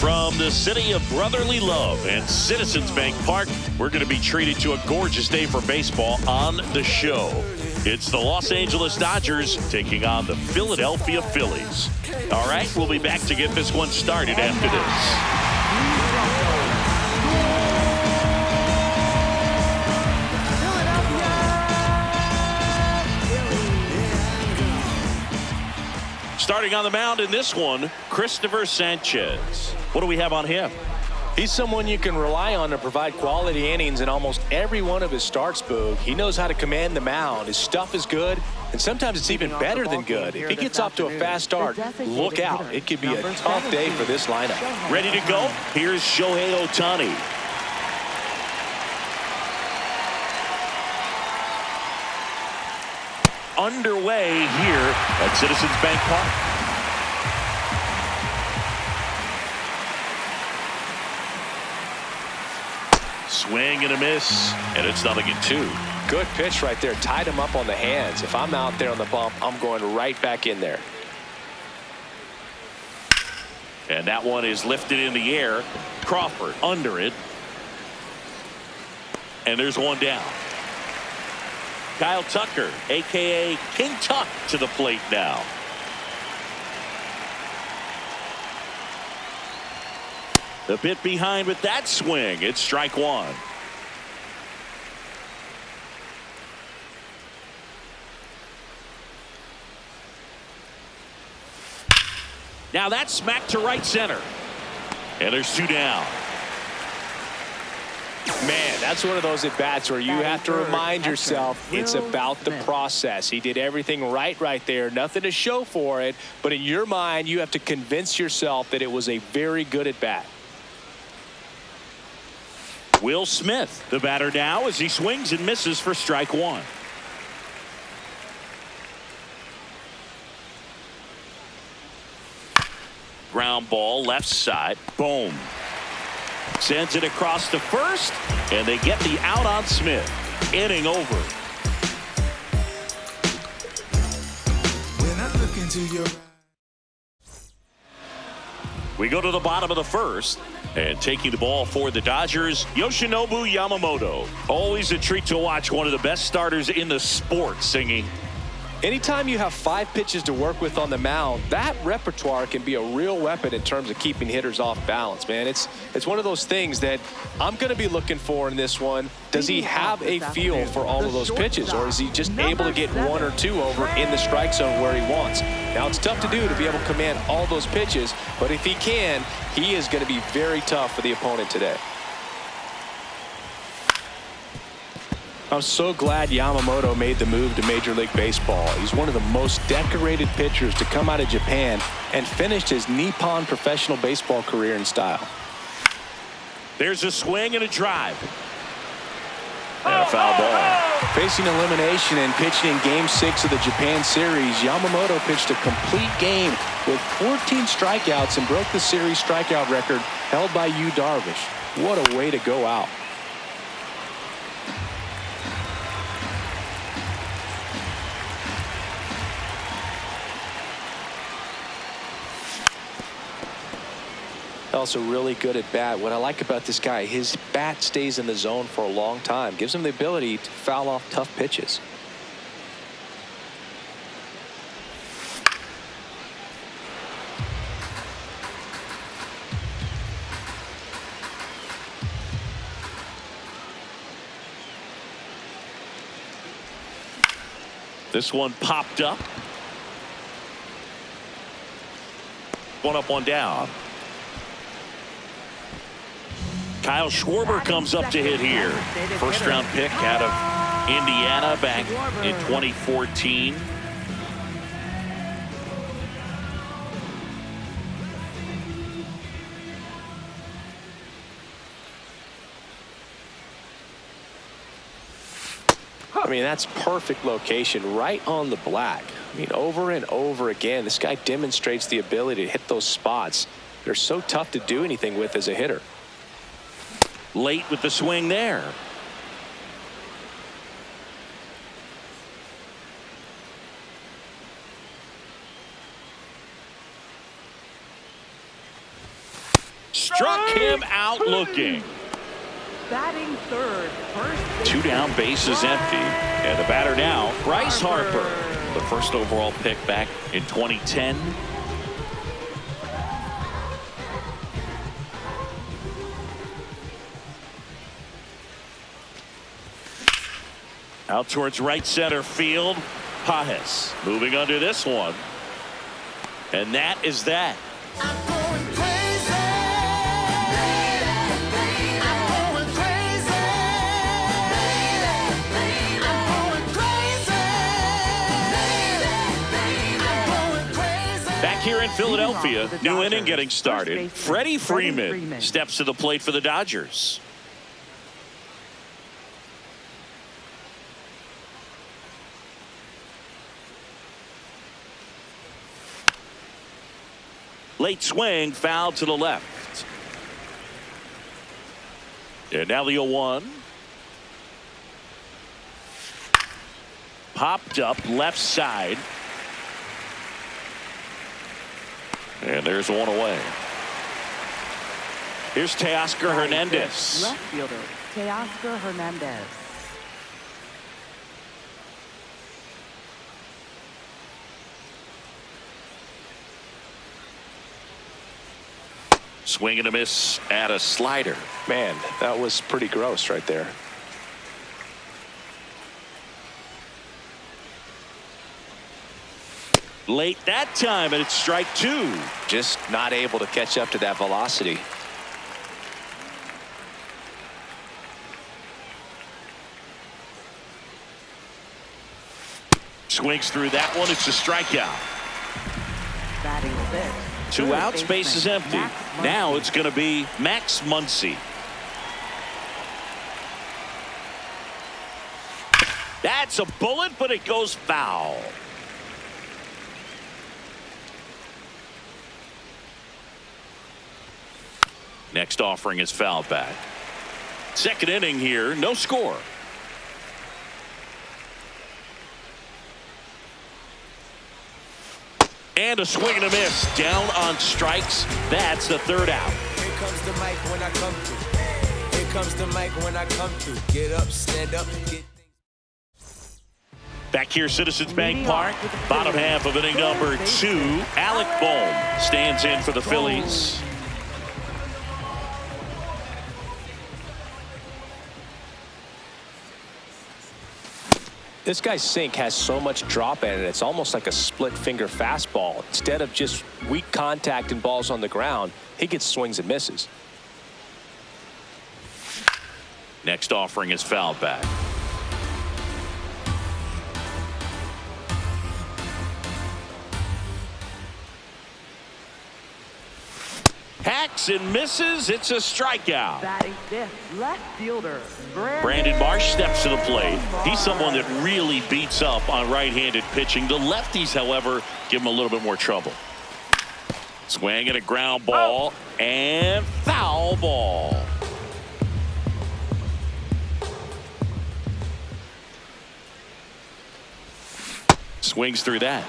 From the city of brotherly love and Citizens Bank Park, we're going to be treated to a gorgeous day for baseball on the show. It's the Los Angeles Dodgers taking on the Philadelphia Phillies. All right, we'll be back to get this one started after this. Starting on the mound in this one, Christopher Sanchez. What do we have on him? He's someone you can rely on to provide quality innings in almost every one of his starts, Boog. He knows how to command the mound. His stuff is good, and sometimes it's even better than good. If he gets off to a fast start, look out. It could be a tough day for this lineup. Ready to go? Here's Shohei Ohtani. Underway here at Citizens Bank Park. Swing and a miss, and it's 0-2. Good pitch right there. Tied him up on the hands. If I'm out there on the bump, I'm going right back in there. And that one is lifted in the air. Crawford under it. And there's one down. Kyle Tucker, a.k.a. King Tuck, to the plate now. The bit behind with that swing. It's strike one. Now that's smacked to right center. And there's two down. Man, that's one of those at-bats where you have to remind yourself it's about the process. He did everything right there. Nothing to show for it. But in your mind, you have to convince yourself that it was a very good at-bat. Will Smith, the batter now, as he swings and misses for strike one. Ground ball left side. Boom. Sends it across to first, and they get the out on Smith. Inning over. When I look into your... We go to the bottom of the first, and taking the ball for the Dodgers, Yoshinobu Yamamoto. Always a treat to watch one of the best starters in the sport singing. Anytime you have 5 pitches to work with on the mound, that repertoire can be a real weapon in terms of keeping hitters off balance, man. It's one of those things that I'm going to be looking for in this one. Does he have a feel for all of those pitches, or is he just able to get 1 or 2 over in the strike zone where he wants? Now, it's tough to do to be able to command all those pitches, but if he can, he is going to be very tough for the opponent today. I'm so glad Yamamoto made the move to Major League Baseball. He's one of the most decorated pitchers to come out of Japan and finished his Nippon professional baseball career in style. There's a swing and a drive. And a foul ball. Facing elimination and pitching in Game 6 of the Japan Series, Yamamoto pitched a complete game with 14 strikeouts and broke the series strikeout record held by Yu Darvish. What a way to go out. Also really good at bat. What I like about this guy, his bat stays in the zone for a long time. Gives him the ability to foul off tough pitches. This one popped up. One up, one down. Kyle Schwarber comes up to hit here. First round pick out of Indiana back in 2014. I mean, that's perfect location right on the black. I mean, over and over again, this guy demonstrates the ability to hit those spots. They're so tough to do anything with as a hitter. Late with the swing there. struck him out looking. Batting third. Two down, bases empty. And the batter now, Bryce Harper. The first overall pick back in 2010. Out towards right center field. Pajes moving under this one. And that is that. Back here in Philadelphia, new inning getting started. Freddie Freeman steps to the plate for the Dodgers. Late swing, foul to the left. And now the 0-1. Popped up left side. And there's one away. Here's Teoscar Hernandez. Left fielder, Teoscar Hernandez. Swing and a miss at a slider. Man, that was pretty gross right there. Late that time, and it's strike two. Just not able to catch up to that velocity. Swings through that one. It's a strikeout. Batting fifth. Two outs, base is empty. Now it's going to be Max Muncy. That's a bullet, but it goes foul. Next offering is fouled back. Second inning here, no score. And a swing and a miss. Down on strikes. That's the third out. Here comes the mic when I come through. Here comes the mic when I come through. Get up, stand up, get things. Back here, Citizens Bank Park. Bottom half of inning number 2. Alec Bohm stands in for the Phillies. This guy's sink has so much drop in it, it's almost like a split finger fastball. Instead of just weak contact and balls on the ground, he gets swings and misses. Next offering is fouled back. Hacks and misses. It's a strikeout. Batting fifth. Left fielder. Brandon Marsh steps to the plate. He's someone that really beats up on right-handed pitching. The lefties, however, give him a little bit more trouble. Swing and a ground ball and foul ball. Swings through that.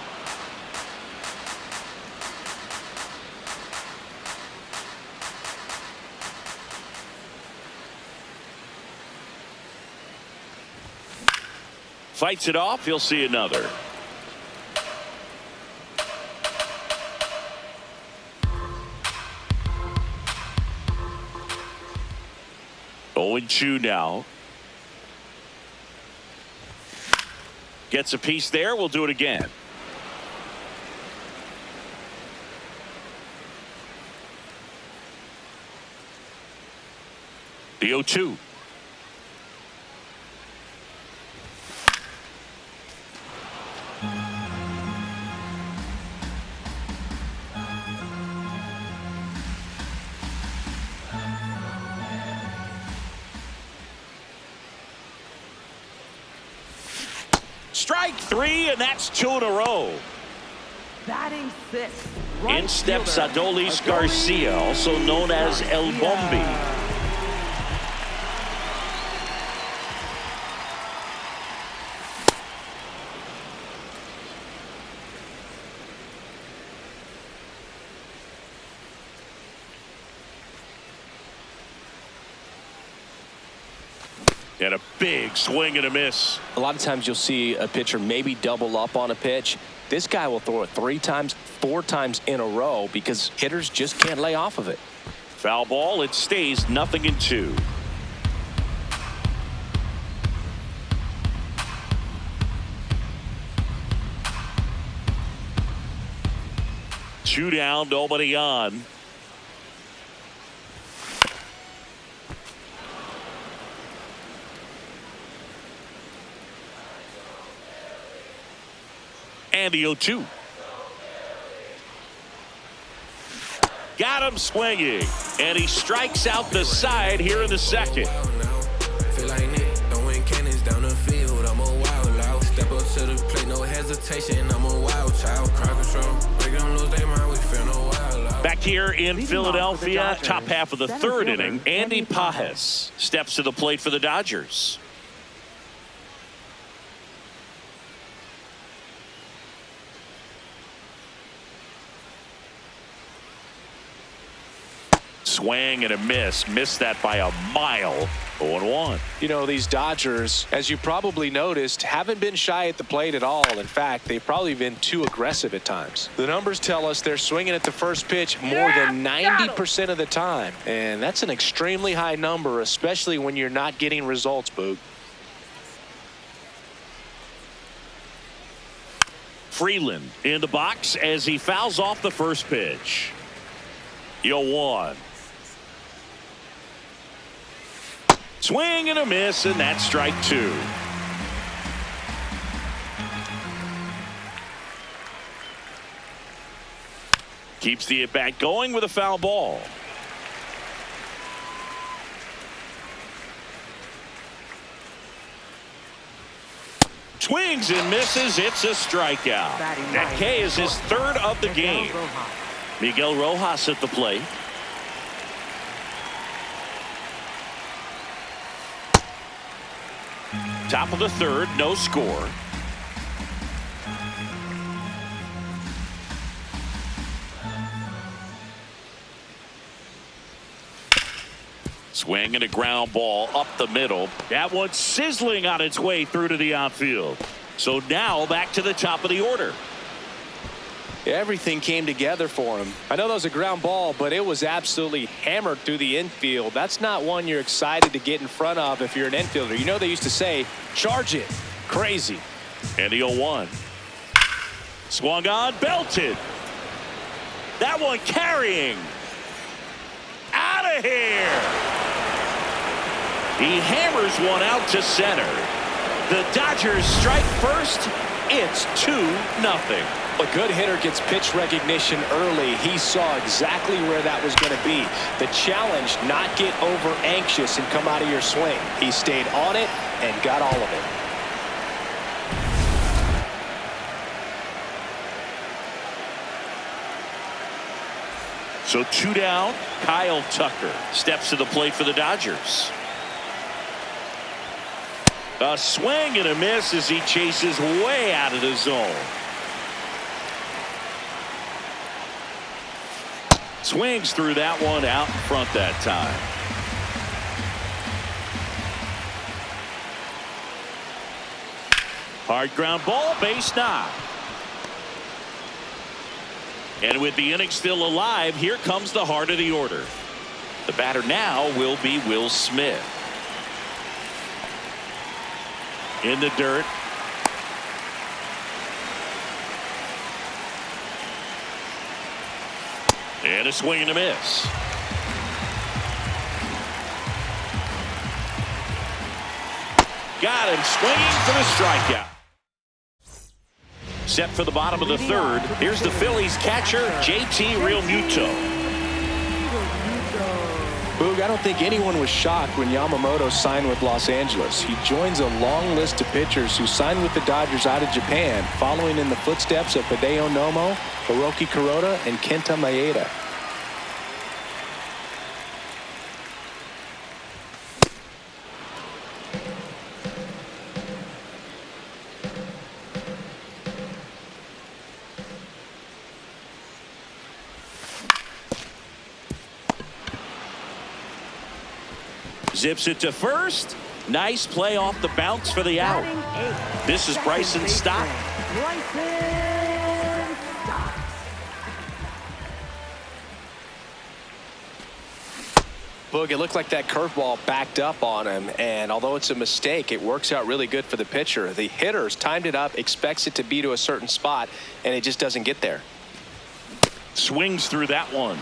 Fights it off. He'll see another. Oh, and 2 now. Gets a piece there. We'll do it again. The 0-2. Strike 3, and that's 2 in a row. Batting sixth. In steps Adolis Garcia, also known as El Bombi. And a big swing and a miss. A lot of times you'll see a pitcher maybe double up on a pitch. This guy will throw it 3 times, 4 times in a row because hitters just can't lay off of it. Foul ball. It stays 0-2. Two down, nobody on. And the 0-2. Got him swinging. And he strikes out the side here in the second. Feel like Nick, throwing cannons down the field. I'm a wild loud. Step up to the plate, no hesitation. I'm a wild child. Crowd control. Make them lose their mind. We feel no wild out. Back here in Leading Philadelphia, off for the top Dodgers, half of the center third fielder, inning, Andy Andy Pages steps to the plate for the Dodgers. Swing and a miss. Missed that by a mile. 0-1. You know, these Dodgers, as you probably noticed, haven't been shy at the plate at all. In fact, they've probably been too aggressive at times. The numbers tell us they're swinging at the first pitch more than 90% of the time. And that's an extremely high number, especially when you're not getting results, Boog. Freeland in the box as he fouls off the first pitch. 0-1. Swing and a miss, and that's strike 2. Keeps the at-bat going with a foul ball. Swings and misses. It's a strikeout. That K is his third of the game. Miguel Rojas at the plate. Top of the third, no score. Swing and a ground ball up the middle. That one's sizzling on its way through to the outfield. So now back to the top of the order. Everything came together for him. I know that was a ground ball, but it was absolutely hammered through the infield. That's not one you're excited to get in front of if you're an infielder. You know they used to say, charge it. Crazy. And the 0-1. Swung on, belted. That one carrying. Out of here. He hammers one out to center. The Dodgers strike first. It's 2-0. A good hitter gets pitch recognition early. He saw exactly where that was going to be. The challenge, not get over anxious and come out of your swing. He stayed on it and got all of it. So 2 down. Kyle Tucker steps to the plate for the Dodgers. A swing and a miss as he chases way out of the zone. Swings through that one out in front that time. Hard ground ball, base knock. And with the inning still alive, here comes the heart of the order. The batter now will be Will Smith. In the dirt. And a swing and a miss. Got him swinging for the strikeout. Set for the bottom of the third. Here's the Phillies catcher, JT Realmuto. Boog, I don't think anyone was shocked when Yamamoto signed with Los Angeles. He joins a long list of pitchers who signed with the Dodgers out of Japan, following in the footsteps of Hideo Nomo, Hiroki Kuroda, and Kenta Maeda. Zips it to first. Nice play off the bounce for the out. Batting 8th, This is Bryson second Stott. baseman, Bryson Stott. Boog, it looked like that curveball backed up on him, and although it's a mistake, it works out really good for the pitcher. The hitter's timed it up, expects it to be to a certain spot, and it just doesn't get there. Swings through that one.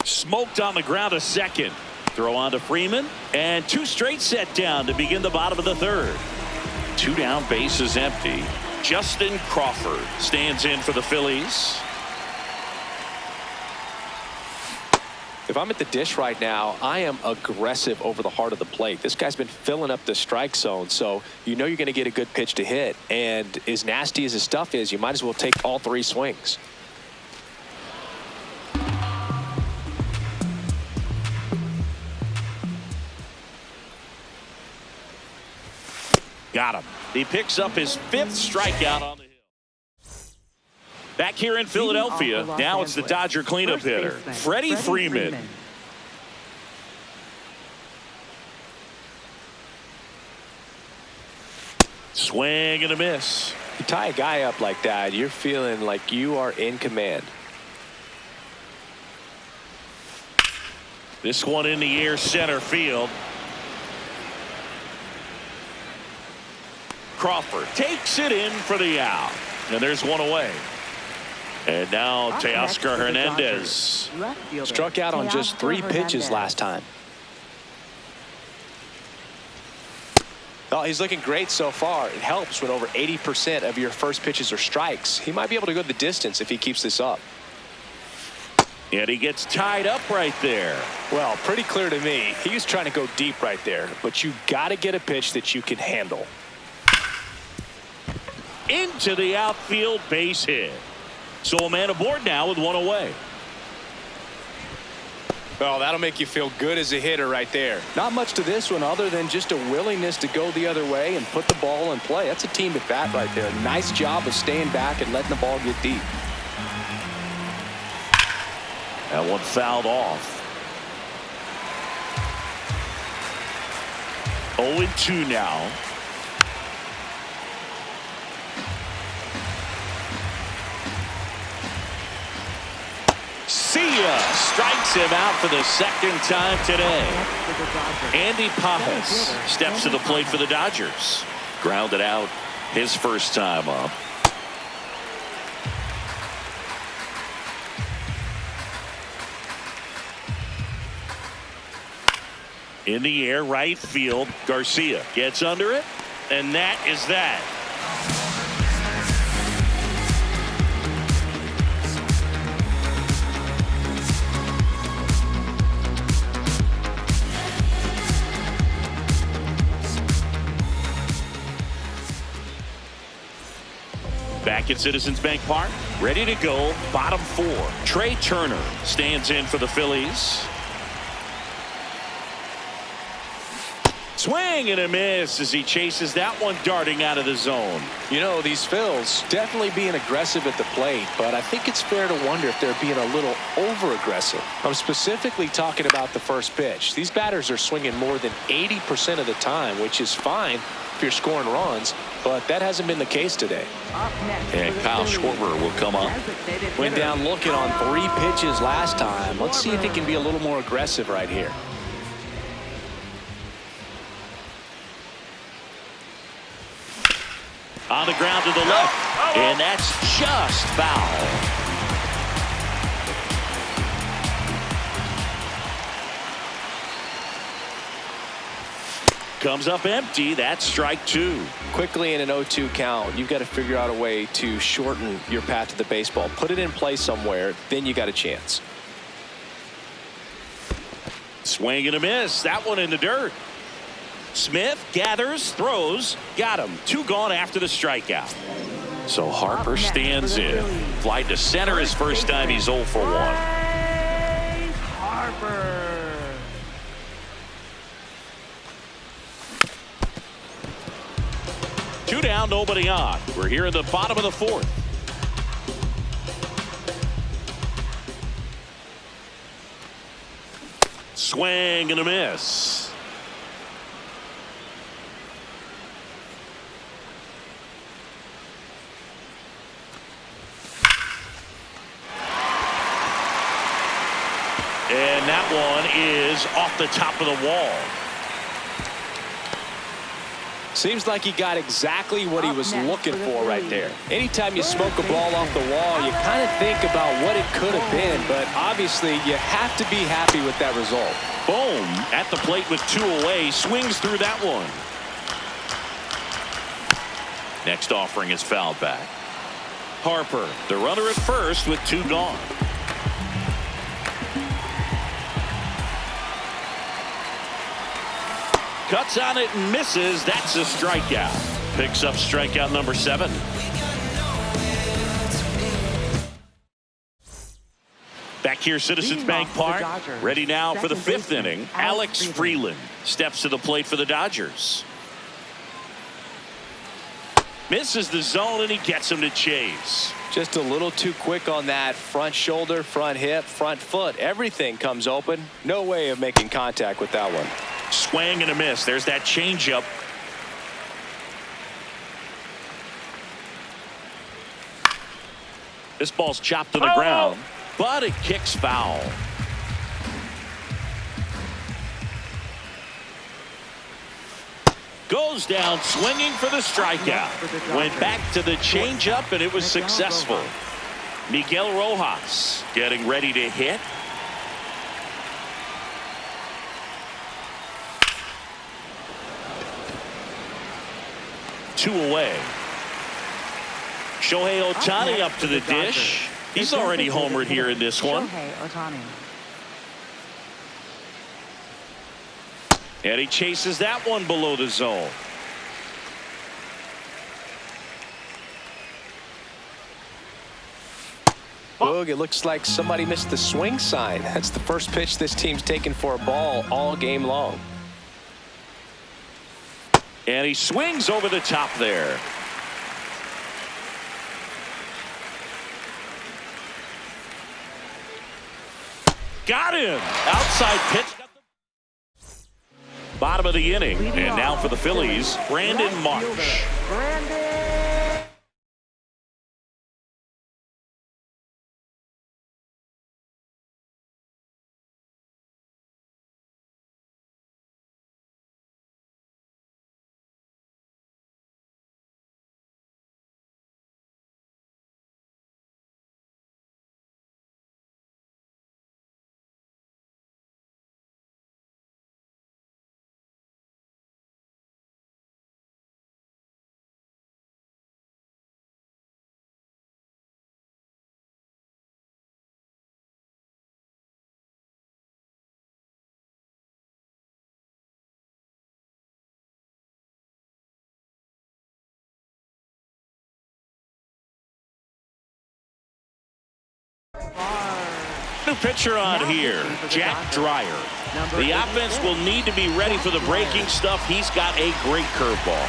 Smoked on the ground a second. Throw on to Freeman, and 2 straight set down to begin the bottom of the 3rd. 2 down, bases empty. Justin Crawford stands in for the Phillies. If I'm at the dish right now, I am aggressive over the heart of the plate. This guy's been filling up the strike zone, so you know you're going to get a good pitch to hit. And as nasty as his stuff is, you might as well take all 3 swings. Got him. He picks up his 5th strikeout on the hill. Back here in Philadelphia, now it's the Dodger cleanup hitter, Freddie Freeman. Swing and a miss. You tie a guy up like that, you're feeling like you are in command. This one in the air, center field. Crawford takes it in for the out. And there's one away. And now Up next Teoscar for the Hernandez. Dodgers, left fielder, Struck out on just 3 Teoscar pitches Hernandez. last time. Oh, he's looking great so far. It helps when over 80% of your first pitches are strikes. He might be able to go the distance if he keeps this up. And he gets tied up right there. Well, pretty clear to me. He was trying to go deep right there, but you got to get a pitch that you can handle. Into the outfield, base hit. So a man aboard now with 1 away. Well, that'll make you feel good as a hitter right there. Not much to this one other than just a willingness to go the other way and put the ball in play. That's a team at bat right there. Nice job of staying back and letting the ball get deep. That one fouled off. 0-2 now. See ya! Strikes him out for the 2nd time today. Next for the Dodgers, Andy Pajas center fielder, steps to the plate for the Dodgers. Grounded out his first time up. In the air, right field. Garcia gets under it, and that is that. Back at Citizens Bank Park, ready to go, bottom 4. Trey Turner stands in for the Phillies. Swing and a miss as he chases that one darting out of the zone. You know, these Phils definitely being aggressive at the plate, but I think it's fair to wonder if they're being a little over-aggressive. I'm specifically talking about the first pitch. These batters are swinging more than 80% of the time, which is fine if you're scoring runs, but that hasn't been the case today. Up next And for the Kyle Phillies, Schwarber will come up. designated Went hitter, down looking on 3 pitches last time. Let's see if he can be a little more aggressive right here. On the ground to the left, and that's just foul. Comes up empty. That's strike 2. Quickly in an 0-2 count, you've got to figure out a way to shorten your path to the baseball. Put it in play somewhere, then you got a chance. Swing and a miss. That one in the dirt. Smith gathers, throws, got him. 2 gone after the strikeout. So Harper stands in. Fly to center his first time. He's 0 for 1. Bryce Harper. Two down, nobody on. We're here in the bottom of the fourth. Swing and a miss. And that one is off the top of the wall. Seems like he got exactly what he was looking for right there. Anytime you smoke a ball off the wall, you kind of think about what it could have been, but obviously you have to be happy with that result. Boom, at the plate with two away, swings through that one. Next offering is fouled back. Harper, the runner at first with two gone. Cuts on it and misses. That's a strikeout. Picks up strikeout number 7. Back here, Citizens Bank Park. Ready now for the 5th inning. Alex Freeland steps to the plate for the Dodgers. Misses the zone and he gets him to chase. Just a little too quick on that front shoulder, front hip, front foot. Everything comes open. No way of making contact with that one. Swing and a miss. There's that changeup. This ball's chopped to the ground, but it kicks foul. Goes down swinging for the strikeout. Went back to the changeup and it was successful. Miguel Rojas getting ready to hit. Two away. Shohei Ohtani up to the dish. He's already homered here in this one. And he chases that one below the zone. Boog, it looks like somebody missed the swing sign. That's the first pitch this team's taken for a ball all game long. And he swings over the top there. Got him. Outside pitch. Bottom of the inning. And now for the Phillies, Brandon Marsh. New pitcher on here, Jack Dreyer. The offense will need to be ready for the breaking stuff. He's got a great curveball.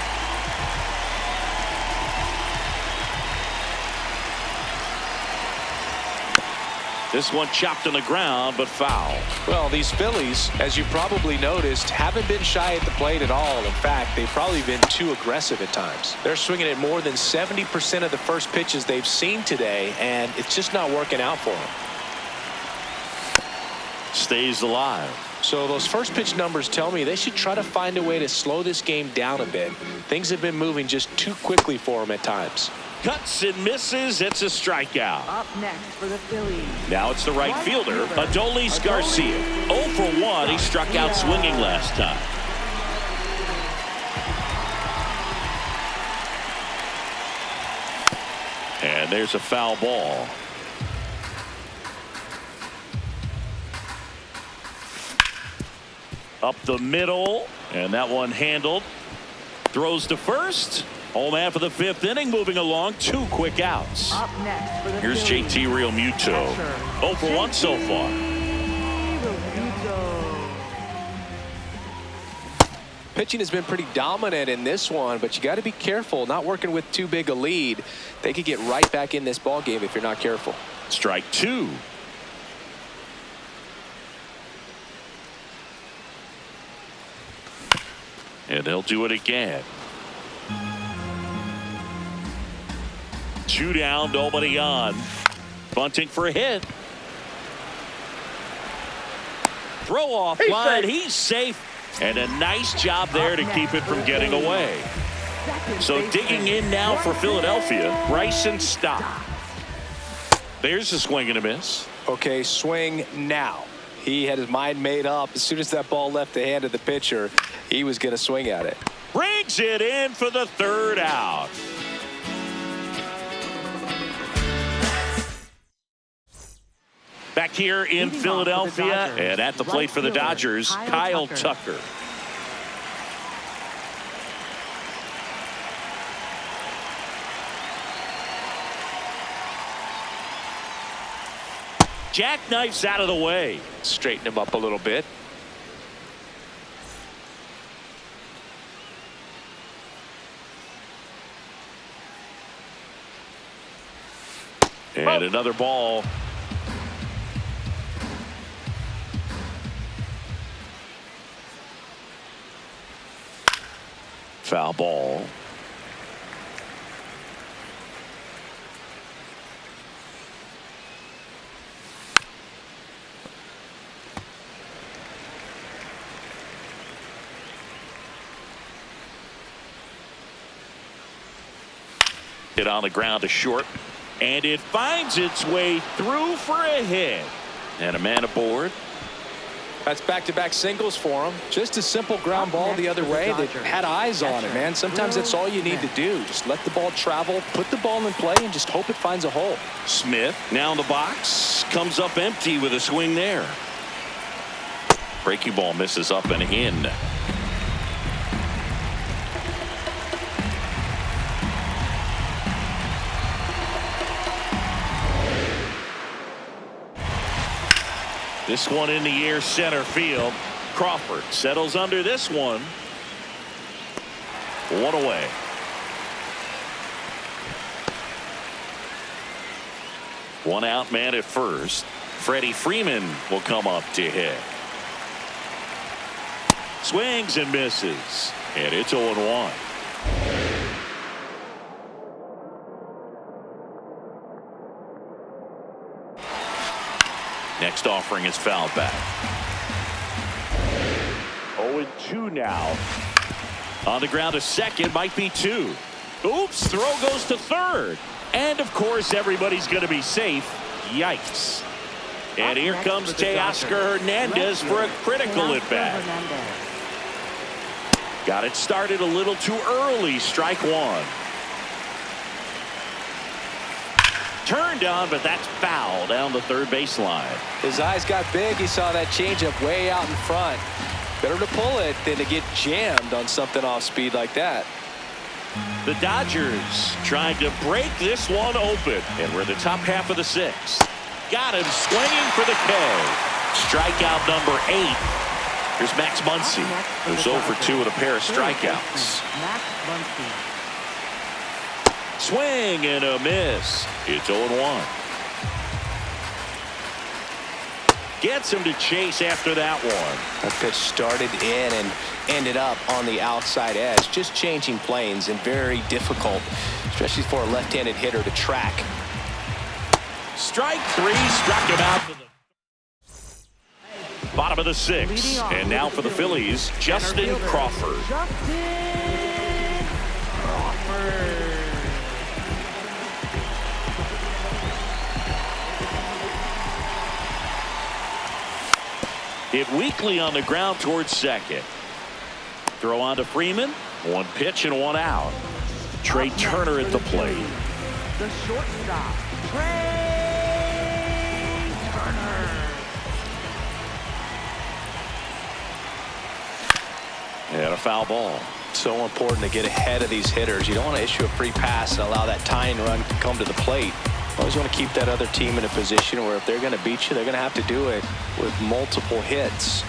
This one chopped on the ground, but foul. Well, these Phillies, as you probably noticed, haven't been shy at the plate at all. In fact, they've probably been too aggressive at times. They're swinging at more than 70% of the first pitches they've seen today, and it's just not working out for them. Stays alive. So those first pitch numbers tell me they should try to find a way to slow this game down a bit. Things have been moving just too quickly for them at times. Cuts and misses. It's a strikeout. Up next for the Phillies. Now it's the right fielder, Adolis Garcia. 0 for 1. He struck out swinging last time. And there's a foul ball. Up the middle, and that one handled. Throws to first. Home man for the 5th inning, moving along. 2 quick outs. Up next for the Here's Phillies. JT Realmuto. 0 for 1 so far. Pitching has been pretty dominant in this one, but you got to be careful. Not working with too big a lead. They could get right back in this ball game if you're not careful. Strike two. And they'll do it again. 2 down, nobody on. Bunting for a hit. Throw off line. He's safe. And a nice job there to keep it from getting away. So digging in now for Philadelphia, Bryson Stott. There's a swing and a miss. Okay, swing now. He had his mind made up. As soon as that ball left the hand of the pitcher, he was going to swing at it. Brings it in for the 3rd out. Back here in Philadelphia, and at the plate for the Dodgers, Kyle Tucker. Jackknifes out of the way. Straighten him up a little bit. And another ball. Foul ball. Hit on the ground to short, and it finds its way through for a hit. And a man aboard. That's back-to-back singles for him. Just a simple ground ball the other way that had eyes on it, man. Sometimes that's all you need to do. Just let the ball travel, put the ball in play, and just hope it finds a hole. Smith now in the box, comes up empty with a swing there. Breaking ball misses up and in. This one in the air, center field. Crawford settles under this one. 1 away. One out, man at first. Freddie Freeman will come up to hit. Swings and misses, and it's 0-1. Next offering is fouled back. 0-2 now. On the ground to second, might be 2. Oops, throw goes to third. And of course, everybody's going to be safe. Yikes. And here comes Teoscar Hernandez for a critical at bat. Got it started a little too early. Strike 1. Turned on, but that's foul down the third baseline. His eyes got big. He saw that changeup way out in front. Better to pull it than to get jammed on something off speed like that. The Dodgers trying to break this one open. And we're in the top half of the 6th. Got him swinging for the K. Strikeout number 8. Here's Max Muncy, who's 0 for 2 with a pair of strikeouts. Swing and a miss. It's 0-1. Gets him to chase after that one. That pitch started in and ended up on the outside edge. Just changing planes and very difficult, especially for a left-handed hitter to track. Strike 3, struck him out to the bottom of the 6th. And now for the Phillies, Justin Crawford. Hit weakly on the ground towards second. Throw on to Freeman. 1 pitch and 1 out. Trey Turner at the plate. The shortstop, Trey Turner. And a foul ball. So important to get ahead of these hitters. You don't want to issue a free pass and allow that tying run to come to the plate. You always want to keep that other team in a position where if they're going to beat you, they're going to have to do it with multiple hits.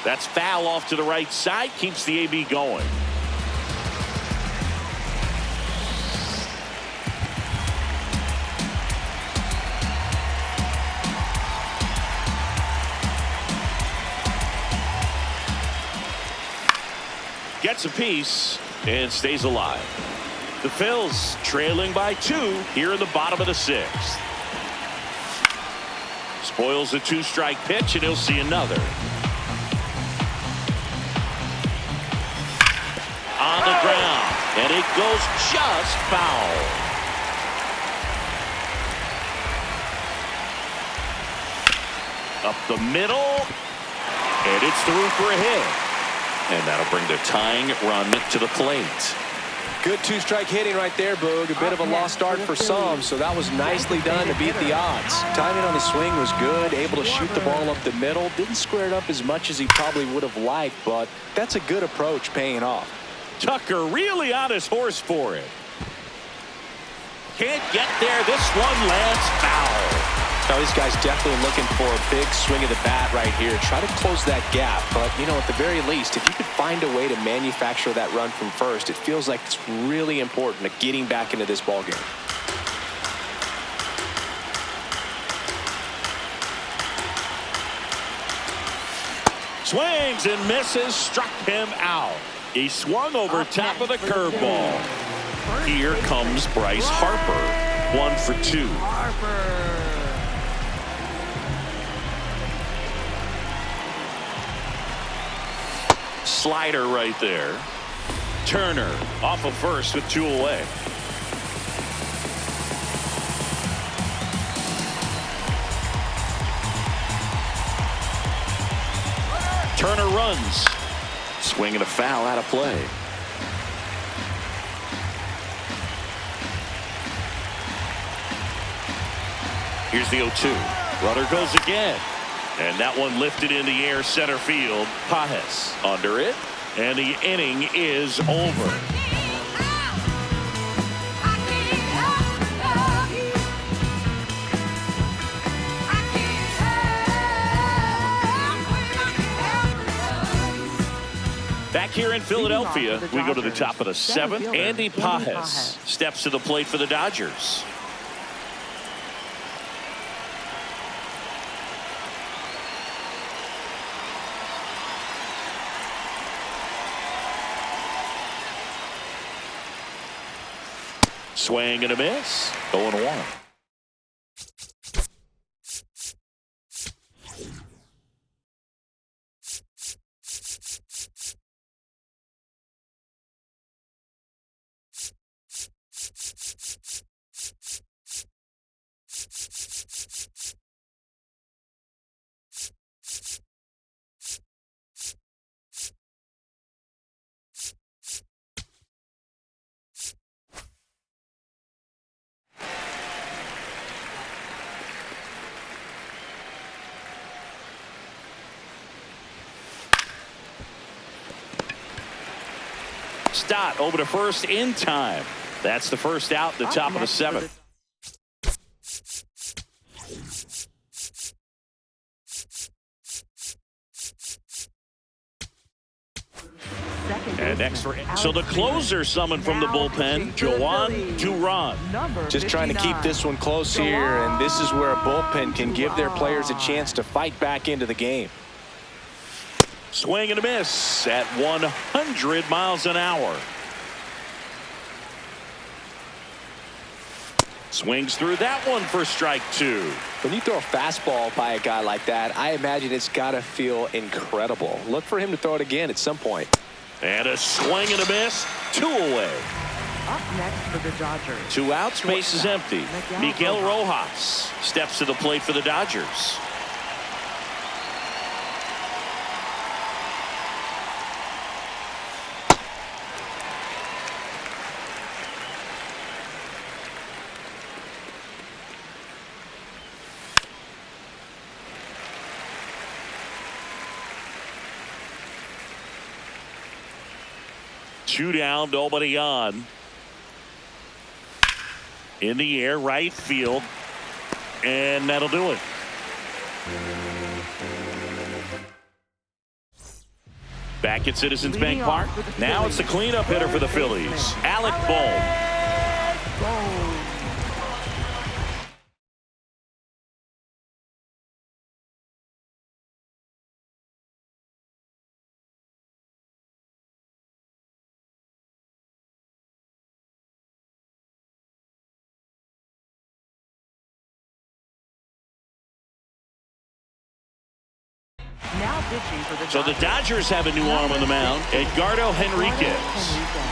That's foul off to the right side. Keeps the AB going. Gets a piece and stays alive. The Phils trailing by 2 here in the bottom of the 6th. Spoils a 2-strike pitch, and he'll see another. On the ground, and it goes just foul. Up the middle, and it's through for a hit. And that'll bring the tying run to the plate. Good 2-strike hitting right there, Boog. A bit of a lost start for some, so that was nicely done to beat the odds. Timing on the swing was good, able to shoot the ball up the middle. Didn't square it up as much as he probably would have liked, but that's a good approach paying off. Tucker really on his horse for it. Can't get there. This one lands foul. Now, these guys definitely looking for a big swing of the bat right here. Try to close that gap. But, you know, at the very least, if you could find a way to manufacture that run from first, it feels like it's really important to getting back into this ballgame. Swings and misses. Struck him out. He swung over top of the curveball. Here comes Bryce Harper. 1 for 2. Slider right there. Turner off of first with 2 away. Turner runs. Swing and a foul out of play. Here's the 0-2. Runner goes again. And that one lifted in the air center field. Pajes under it. And the inning is over. Back here in Philadelphia, we go to the top of the 7th. Andy Pajes steps to the plate for the Dodgers. Swing and a miss. 0-1. Stott over to first in time. That's the first out, the top of the 7th. And next for so the closer summoned from the bullpen, Joan Duran. Just trying to keep this one close here, and this is where a bullpen can give their players a chance to fight back into the game. Swing and a miss at 100 miles an hour. Swings through that one for strike 2. When you throw a fastball by a guy like that, I imagine it's got to feel incredible. Look for him to throw it again at some point. And a swing and a miss, 2 away. Up next for the Dodgers. 2 outs, base is empty. Miguel Rojas steps to the plate for the Dodgers. Two down, nobody on. In the air, right field. And that'll do it. Back at Citizens Bank Park. Now it's the cleanup hitter for the Phillies, Alec Bohm. Now pitching for the So the Dodgers have a new arm on the mound, Edgardo Henriquez.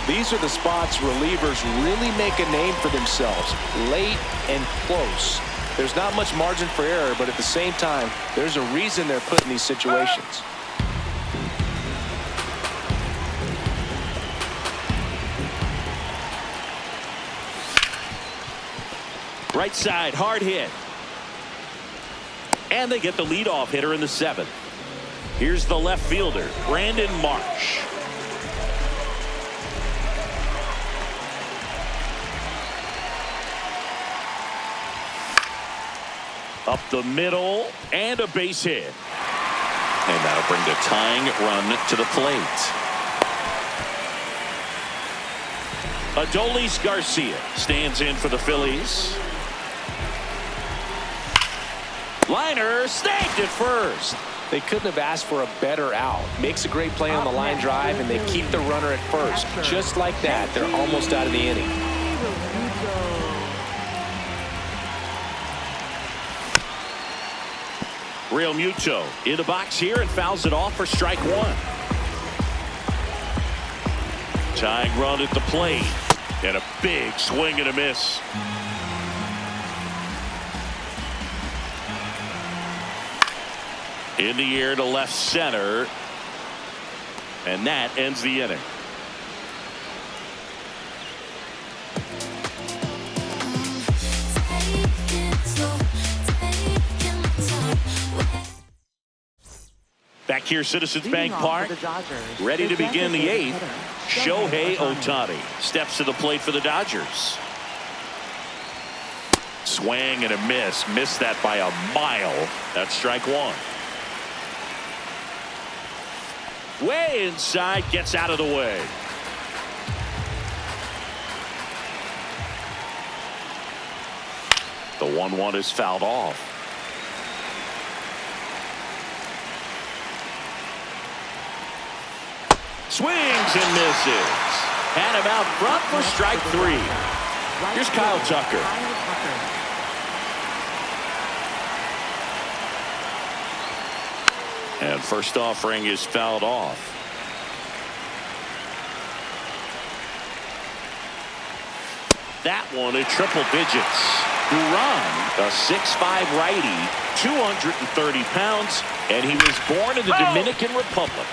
These are the spots relievers really make a name for themselves, late and close. There's not much margin for error, but at the same time, there's a reason they're put in these situations. Right side, hard hit. And they get the leadoff hitter in the 7th. Here's the left fielder, Brandon Marsh. Up the middle, and a base hit. And that'll bring the tying run to the plate. Adolis Garcia stands in for the Phillies. Liner snagged at first. They couldn't have asked for a better out. Makes a great play on the line drive, and they keep the runner at first. Just like that, they're almost out of the inning. Real Muto in the box here and fouls it off for strike 1. Tying run at the plate. And a big swing and a miss. In the air to left center. And that ends the inning. Back here, Citizens Bank Park, ready to begin the 8th. Shohei Ohtani steps to the plate for the Dodgers. Swing and a miss. Missed that by a mile. That's strike 1. Way inside, gets out of the way. The 1-1 is fouled off. Swings and misses. Had him out front for strike 3. Here's Kyle Tucker. And first offering is fouled off. That one at triple digits. Duran, a 6'5" righty, 230 pounds, and he was born in the Dominican Republic.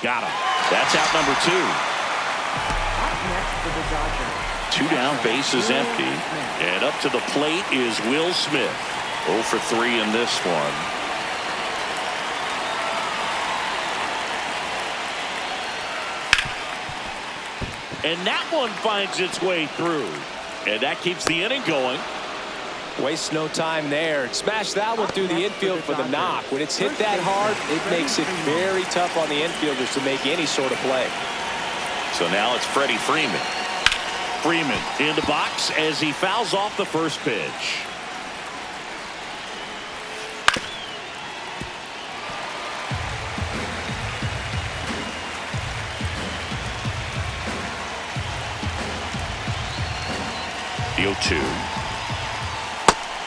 Got him. That's out number 2. Up next for the Dodgers. 2 down, bases empty. And up to the plate is Will Smith. 0 for 3 in this one. And that one finds its way through. And that keeps the inning going. Waste no time there. Smash that one through the infield for the knock. When it's hit that hard, it makes it very tough on the infielders to make any sort of play. So now it's Freddie Freeman. Freeman in the box as he fouls off the first pitch. The 0-2.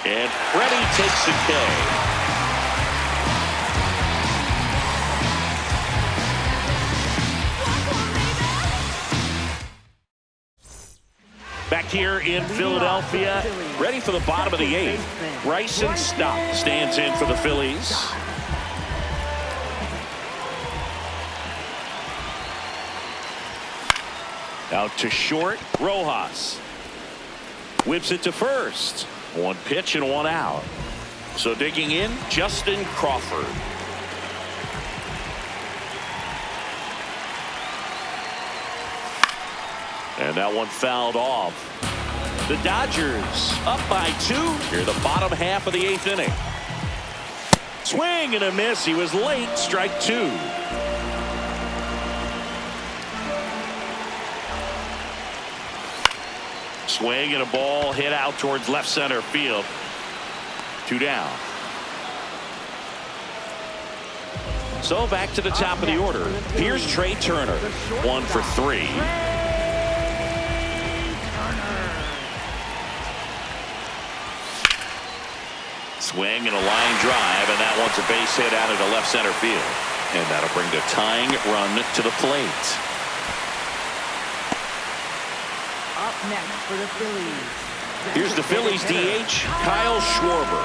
And Freddie takes the K. Back here in Philadelphia, ready for the bottom of the 8th. Bryson Stott stands in for the Phillies. Out to short, Rojas. Whips it to first. 1 pitch and 1 out. So digging in, Justin Crawford. And that one fouled off. The Dodgers up by 2 here the bottom half of the 8th inning. Swing and a miss. He was late. Strike 2. Swing and a ball hit out towards left center field. 2 down. So back to the top of the order. Here's Trey Turner. 1 for 3. Swing and a line drive, and that one's a base hit out into left center field. And that'll bring the tying run to the plate. Up next for the Phillies. Here's the Phillies DH, Kyle Schwarber.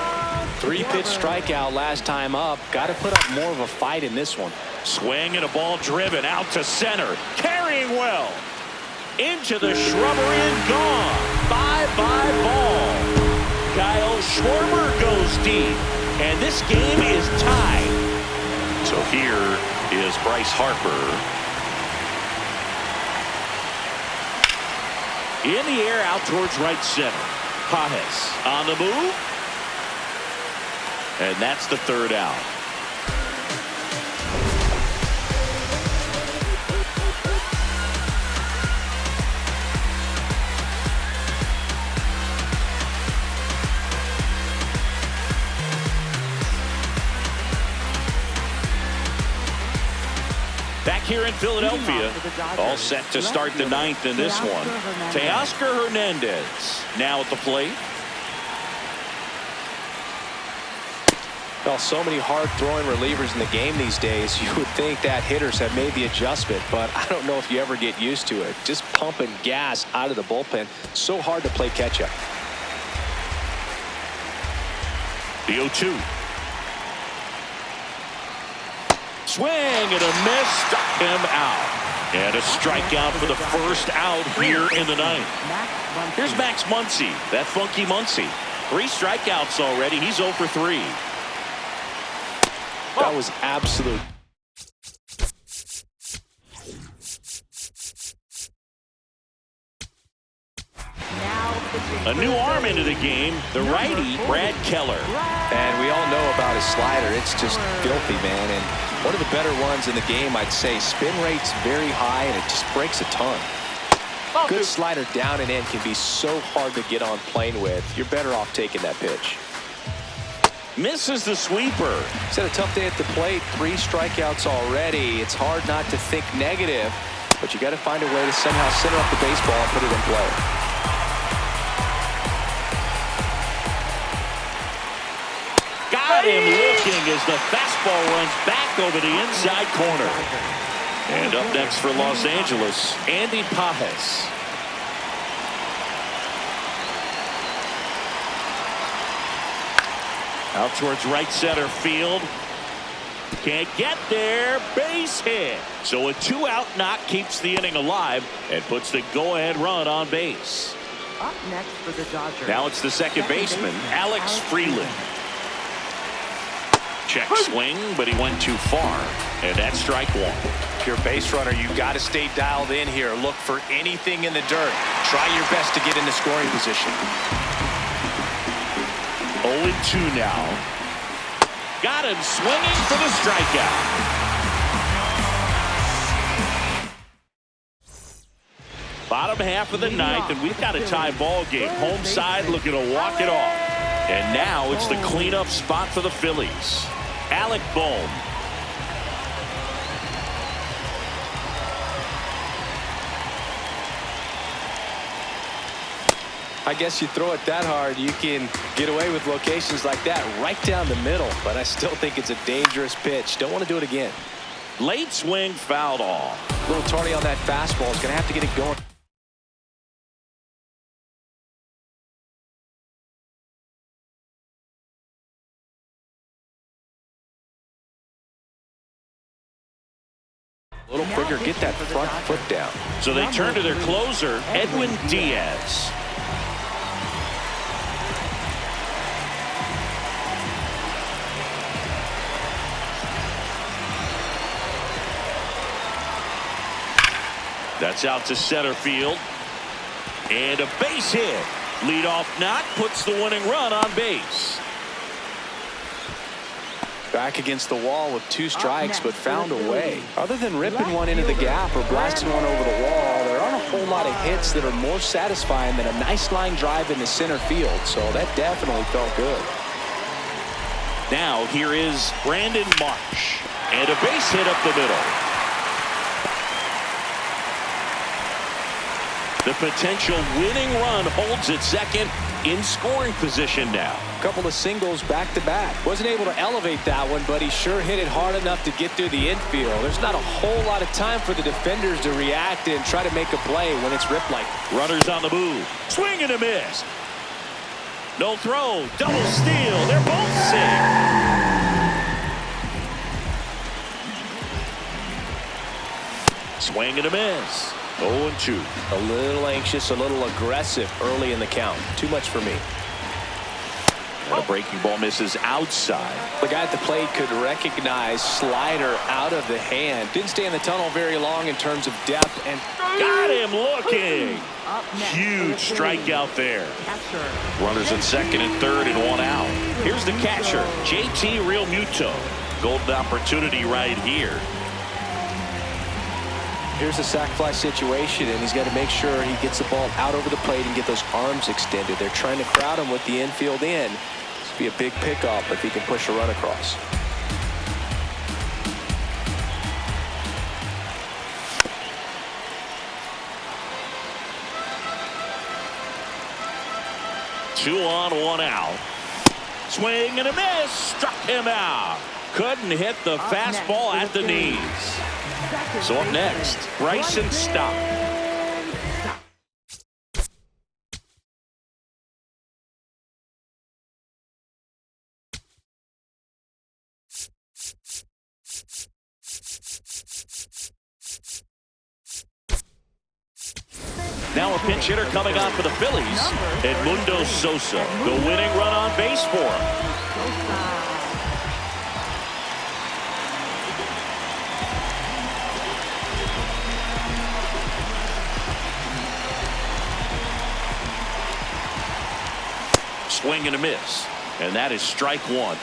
3-pitch strikeout last time up. Got to put up more of a fight in this one. Swing and a ball driven out to center. Carrying well. Into the shrubbery and gone. Bye-bye ball. Kyle Schwarber goes deep. And this game is tied. So here is Bryce Harper. In the air out towards right center. Pages on the move. And that's the 3rd out. Back here in Philadelphia, all set to start the 9th in this one. Teoscar Hernandez now at the plate. Well, so many hard-throwing relievers in the game these days. You would think that hitters have made the adjustment, but I don't know if you ever get used to it. Just pumping gas out of the bullpen. So hard to play catch-up. The 0-2. Swing and a miss. Struck him out. And a strikeout for the first out here in the 9th. Here's Max Muncy, that funky Muncy. 3 strikeouts already. He's 0 for 3. That was absolute. A new arm into the game, the righty, Brad Keller. And we all know about his slider. It's just filthy, man. And one of the better ones in the game, I'd say. Spin rate's very high, and it just breaks a ton. Good slider down and in can be so hard to get on plane with. You're better off taking that pitch. Misses the sweeper. He's had a tough day at the plate. 3 strikeouts already. It's hard not to think negative, but you got to find a way to somehow center up the baseball and put it in play. Got him looking as the fastball runs back over the inside corner. And up next for Los Angeles, Andy Pages. Out towards right center field. Can't get there. Base hit. So a 2-out knock keeps the inning alive and puts the go-ahead run on base. Up next for the Dodgers. Now it's the second baseman, Alex Freeland. Check swing, but he went too far. And that's strike 1. If you're a base runner, you got to stay dialed in here. Look for anything in the dirt. Try your best to get into scoring position. 0-2 now. Got him swinging for the strikeout. Bottom half of the 9th, and we've got a tie ball game. Home side looking to walk it off. And now it's the cleanup spot for the Phillies. Alec Bohm. I guess you throw it that hard, you can get away with locations like that right down the middle. But I still think it's a dangerous pitch. Don't want to do it again. Late swing fouled off. A little tardy on that fastball. Is going to have to get it going. A little quicker, get that front foot down. So they turn to their closer, Edwin Diaz. That's out to center field. And a base hit. Leadoff knock puts the winning run on base. Back against the wall with 2 strikes, but found a way. Other than ripping one into the gap or blasting one over the wall, there aren't a whole lot of hits that are more satisfying than a nice line drive in the center field. So that definitely felt good. Now here is Brandon Marsh. And a base hit up the middle. The potential winning run holds at second in scoring position now. A couple of singles back-to-back. Wasn't able to elevate that one, but he sure hit it hard enough to get through the infield. There's not a whole lot of time for the defenders to react and try to make a play when it's ripped like that. Runners on the move. Swing and a miss. No throw. Double steal. They're both safe. Swing and a miss. 0-2. A little anxious, a little aggressive early in the count. Too much for me. And a breaking ball misses outside. The guy at the plate could recognize slider out of the hand. Didn't stay in the tunnel very long in terms of depth. And got him looking. Huge strikeout there. Runners at second and third and 1 out. Here's the catcher, JT Realmuto. Golden opportunity right here. Here's a sac fly situation, and he's got to make sure he gets the ball out over the plate and get those arms extended. They're trying to crowd him with the infield in. This would be a big pickup if he can push a run across. Two on, 1 out. Swing and a miss. Struck him out. Couldn't hit the fastball at the knees. So up next, Bryson Stott. Now a pinch hitter coming on for the Phillies, Edmundo Sosa. The winning run on base for him. Swing and a miss, and that is strike 1.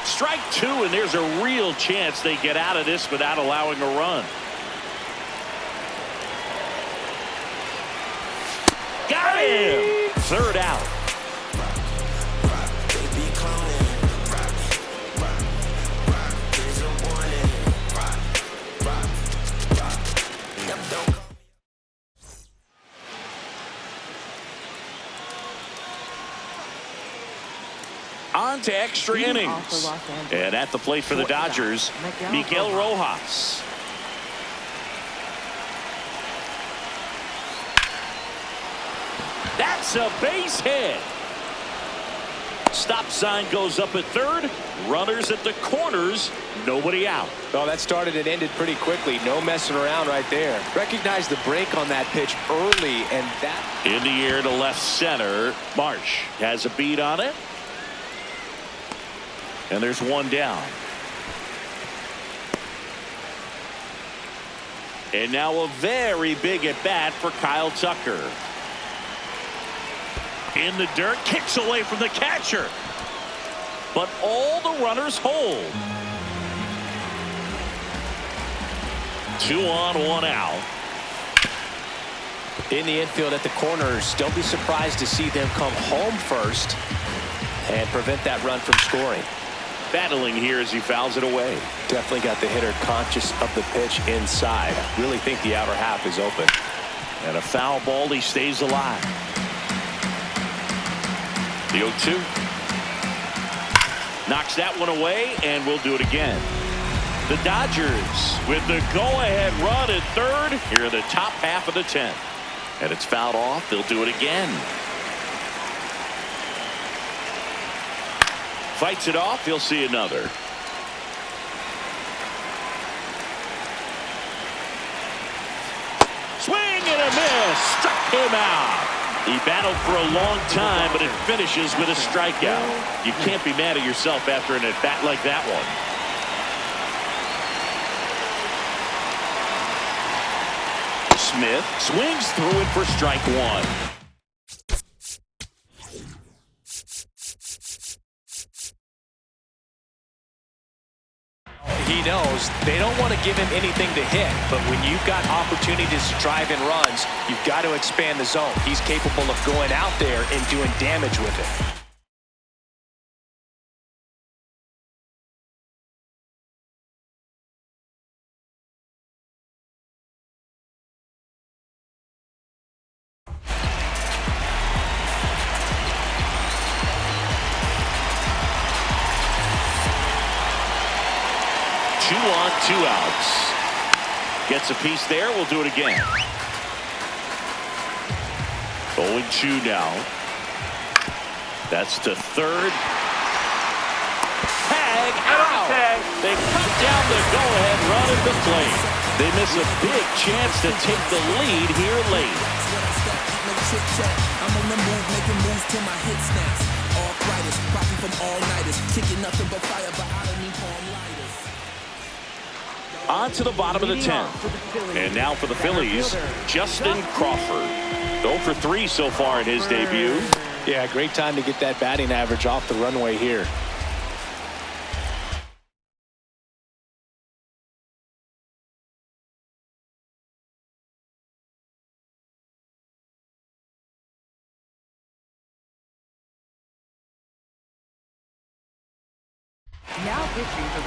Strike 2, and there's a real chance they get out of this without allowing a run. Got him! Third out. On to extra innings. And at the plate for the Dodgers, Miguel Rojas. That's a base hit. Stop sign goes up at third. Runners at the corners. Nobody out. Oh, that started and ended pretty quickly. No messing around right there. Recognize the break on that pitch early, and that. In the air to left center. Marsh has a beat on it. And there's one down. And now a very big at bat for Kyle Tucker. In the dirt, kicks away from the catcher. But all the runners hold. 2 on, 1 out. In the infield at the corners, don't be surprised to see them come home first and prevent that run from scoring. Battling here as he fouls it away. Definitely got the hitter conscious of the pitch inside. Really think the outer half is open. And a foul ball, he stays alive. The 0-2. Knocks that one away, and we'll do it again. The Dodgers with the go-ahead run at third here in the top half of the 10th. And it's fouled off. They'll do it again. Fights it off. He'll see another. Swing and a miss. Struck him out. He battled for a long time, but it finishes with a strikeout. You can't be mad at yourself after an at-bat like that one. Smith swings through it for strike one. He knows they don't want to give him anything to hit, but when you've got opportunities to drive in runs, you've got to expand the zone. He's capable of going out there and doing damage with it. Two on, 2 outs. Gets a piece there. We'll do it again. 0-2 now. That's to third. Tag out. They cut down the go-ahead run at the plate. They miss a big chance to take the lead here late. I'm on the move, making moves till my hit snaps. Arthritis, popping from all-nighters, kicking nothing but fire, but I don't need palm lighters. On to the bottom of the 10th. And now for the Phillies, Justin Crawford. 0 for 3 so far in his debut. Yeah, great time to get that batting average off the runway here.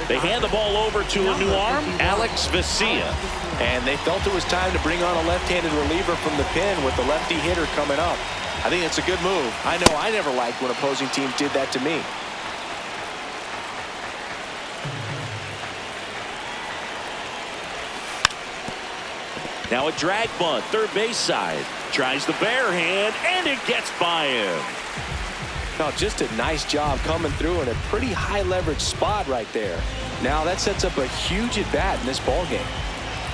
They hand the ball over to a new arm, Alex Vesia. And they felt it was time to bring on a left-handed reliever from the pen with the lefty hitter coming up. I think it's a good move. I know I never liked when opposing teams did that to me. Now a drag bunt, third base side. Tries the bare hand, and it gets by him. No, just a nice job coming through in a pretty high leverage spot right there. Now that sets up a huge at bat in this ball game.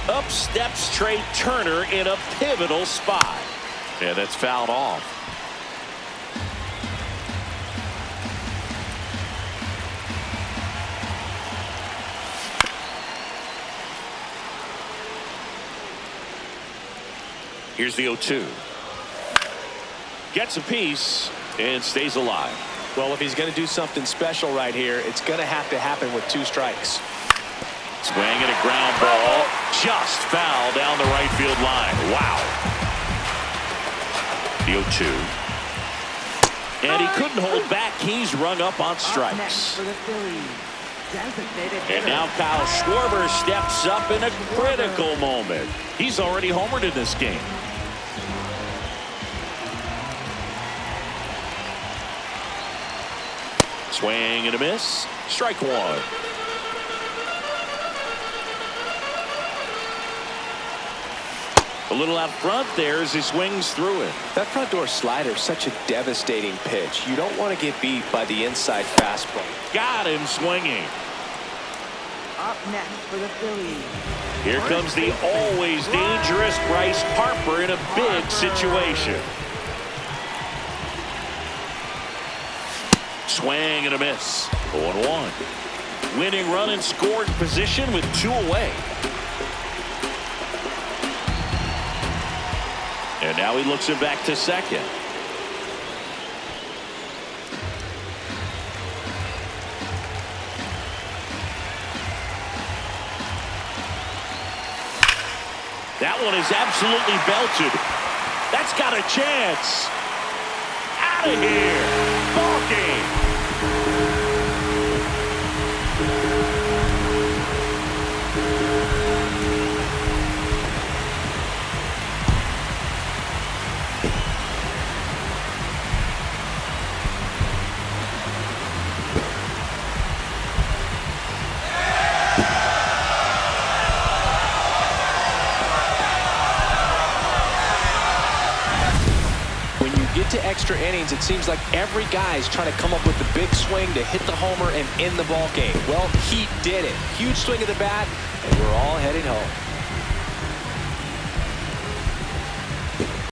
Up steps Trey Turner in a pivotal spot. Yeah, that's fouled off. Here's the 0-2. Gets a piece and stays alive. Well, if he's going to do something special right here, it's going to have to happen with 2 strikes. Swing and a ground ball. Just foul down the right field line. Wow. The 0-2. And he couldn't hold back. He's rung up on strikes. And now Kyle Schwarber steps up in a critical moment. He's already homered in this game. Swing and a miss. Strike one. A little out front there as he swings through it. That front door slider is such a devastating pitch. You don't want to get beat by the inside fastball. Got him swinging. Up next for the Phillies. Here comes the always dangerous Bryce Harper in a big situation. Swing and a miss. 0-1. Winning run in scored position with 2 away. And now he looks it back to second. That one is absolutely belted. That's got a chance. Out of here. Ball game. To extra innings, it seems like every guy's trying to come up with the big swing to hit the homer and end the ball game. Well, he did it. Huge swing of the bat, and we're all headed home.